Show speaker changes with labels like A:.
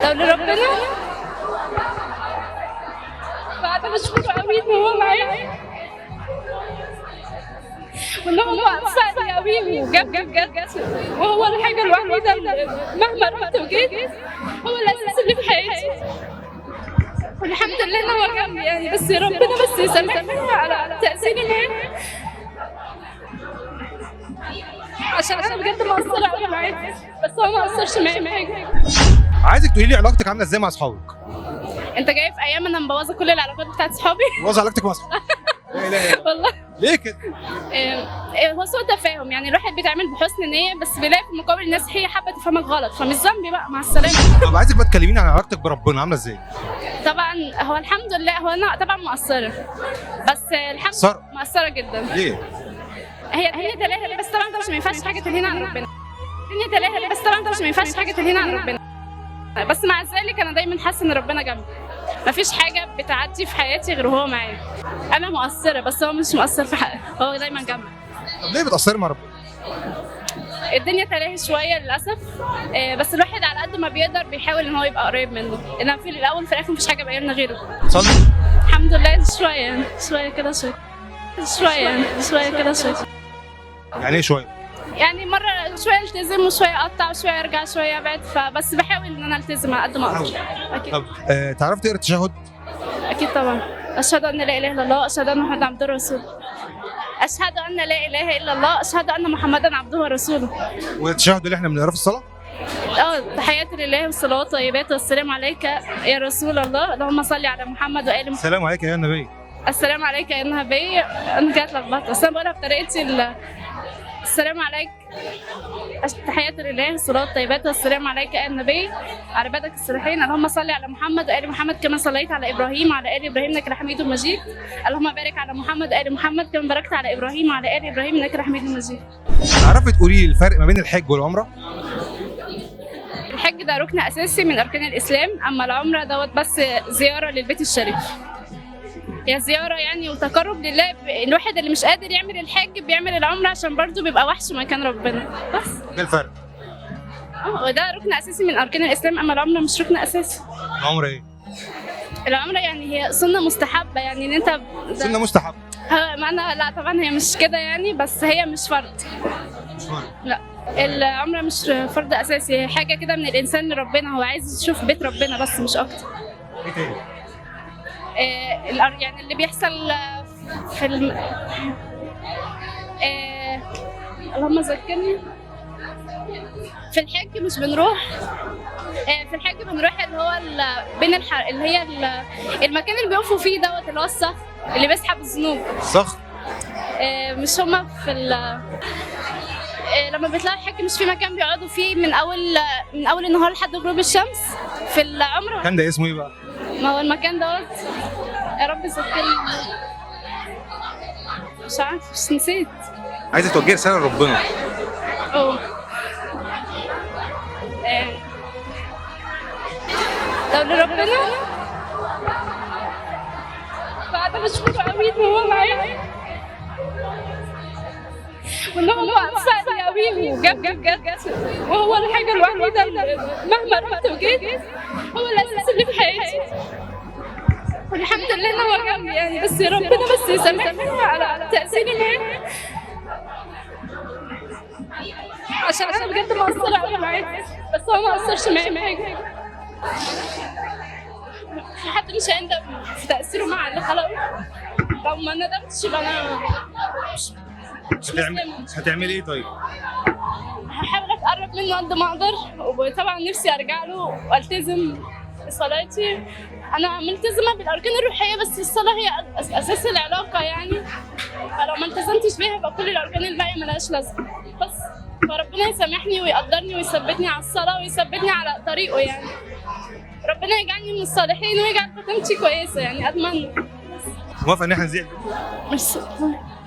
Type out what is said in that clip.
A: لو لربنا بعد بشكره قوي ان هو معايا وان هو ساعدني قوي وجاب بجد، وهو الحاجه الوحيده اللي مهما رحت وجيت هو الاساس اللي في حياتي، والحمد لله ان هو جنبي يعني. بس ربنا بس يسامحني على تاثيري معاه، عشان انا بجد مقصره قوي معاه، بس هو ما قصرش معايا في حاجه.
B: عايزك تقولي لي علاقتك عامله ازاي مع اصحابك؟
A: انت جاي في ايام انا مبوظه كل العلاقات بتاعت صحابي.
B: بوظ علاقتك مع اصحابك؟
A: والله
B: ليه كده؟
A: هو سوء تفاهم يعني، الواحد بيتعامل بحسن نيه بس بيلاقي في المقابل الناس هي حابه تفهمك غلط، فمش ذنبي بقى، مع السلامه.
B: طب عايزك بقى تكلميني عن علاقتك بربنا عامله ازاي؟
A: طبعا هو الحمد لله، هو انا طبعا مقصره، بس الحمد
B: مقصرة؟
A: مقصره جدا.
B: ليه؟
A: هي تلاهي، بس طبعا ده مش ما ينفعش حاجه تلهينا عن ربنا. الدنيا تلاهي، بس طبعا ده مش ما ينفعش حاجه تلهينا عن ربنا. بس مع ذلك انا دايما حاسه ان ربنا جنبي، مفيش حاجه بتعدي في حياتي غير وهو معايا. انا مقصره بس هو مش مقصر في حقي، هو دايما جنبي.
B: طب ليه بتأثري مع ربنا؟
A: الدنيا تلاهي شويه للاسف، بس الواحد على قد ما بيقدر بيحاول ان هو يبقى قريب منه، لان في الاول في الاخر مفيش حاجه باقيه لنا غيره.
B: صلي.
A: الحمد لله شويه شويه كده شويه كده شويه.
B: يعني ايه شويه؟
A: يعني مره شويه التزم وشويه اقطع وشويه ارجع شويه ابعد، فبس بحاول ان انا التزم على قد ما اقدر. اكيد.
B: طب تعرفي تقرا التشهد؟
A: اكيد طبعا. اشهد ان لا اله الا الله، اشهد ان محمدا عبده ورسوله، اشهد ان لا اله الا الله، اشهد ان محمدا عبده ورسوله.
B: والتشهد اللي احنا بنقراه في الصلاه؟
A: تحياتي لله والصلوات والطيبات والسلام عليك يا رسول الله، اللهم صل على محمد وآل محمد.
B: السلام عليك يا نبي.
A: السلام عليك يا نبي. انا كده اتلخبطت، بس انا بقولها بطريقتي السلام عليك، تحياتي لله والصلوات والطيبات والسلام عليك يا النبي على عبادك الصالحين، اللهم صل على محمد وآل محمد كما صليت على ابراهيم وعلى آل ابراهيم انك حميد مجيد، اللهم بارك على محمد وآل محمد كما باركت على ابراهيم وعلى آل ابراهيم انك حميد مجيد.
B: تعرفي تقولي لي الفرق ما بين الحج والعمره؟
A: الحج ده ركن اساسي من اركان الاسلام، اما العمره دوت بس زياره للبيت الشريف، هي زياره يعني وتقرب لله. الواحد اللي مش قادر يعمل الحج بيعمل العمره عشان برضه بيبقى وحش مكان ربنا بس.
B: ايه الفرق؟
A: وده ركن اساسي من اركان الاسلام، اما العمره مش ركن اساسي.
B: العمره ايه؟
A: العمره يعني هي سنه مستحبه، يعني ان انت
B: سنه مستحب.
A: ما انا لا طبعا هي مش كده يعني، بس هي مش فرض.
B: مش فرض؟
A: لا العمره مش فرض اساسي، هي حاجه كده من الانسان لربنا، هو عايز يشوف بيت ربنا بس مش اكتر.
B: ايه تاني؟
A: يعني اللي بيحصل في اللهم ذكرني. في الحج مش بنروح، في الحج بنروح اللي هو بين اللي هي المكان اللي بيقفوا فيه دوت، اللي هو الصخر اللي بيسحب الذنوب.
B: الصخر؟
A: مش هما في لما بيطلعوا الحج مش في مكان بيقعدوا فيه من اول النهار لحد غروب الشمس في العمره؟
B: كان ده اسمه ايه بقى؟
A: ما هو المكان دوت يا رب ذكرني، مش عارف، مش نسيت.
B: عايزه توجهي رساله لربنا.
A: لو لربنا بعد بشكره قوي ان هو معايا وان هو ساعدني قوي وجاب بجد، وهو الحاجه الوحيده اللي مهما رحت وجيت هو الاساس اللي في حياتي، والحمد لله ان هو جنبي يعني. بس ربنا بس يسامحني على تاثيري معاه، عشان انا بجد مقصره قوي معاه، بس هو ما قصرش معايا في حاجه. في حد مش هيندم في تاثيره مع اللي خلقه؟ لو ما ندمتش يبقى انا مش
B: هتعملي ايه طيب؟
A: هحاول اتقرب منه قد ما اقدر، وطبعا نفسي ارجع له والتزم بصلاتي. انا ملتزمه بالاركان الروحيه، بس الصلاه هي اساس العلاقه يعني، فلو ما التزمتش بيها يبقى كل الاركان الباقيه ملهاش لازمه. بس فربنا يسامحني ويقدرني ويثبتني على الصلاه ويثبتني على طريقه يعني. ربنا يجعلني من الصالحين ويجعل خاتمتي كويسه يعني، اتمنى.
B: موافقه ان احنا نذيع؟
A: ميرسي.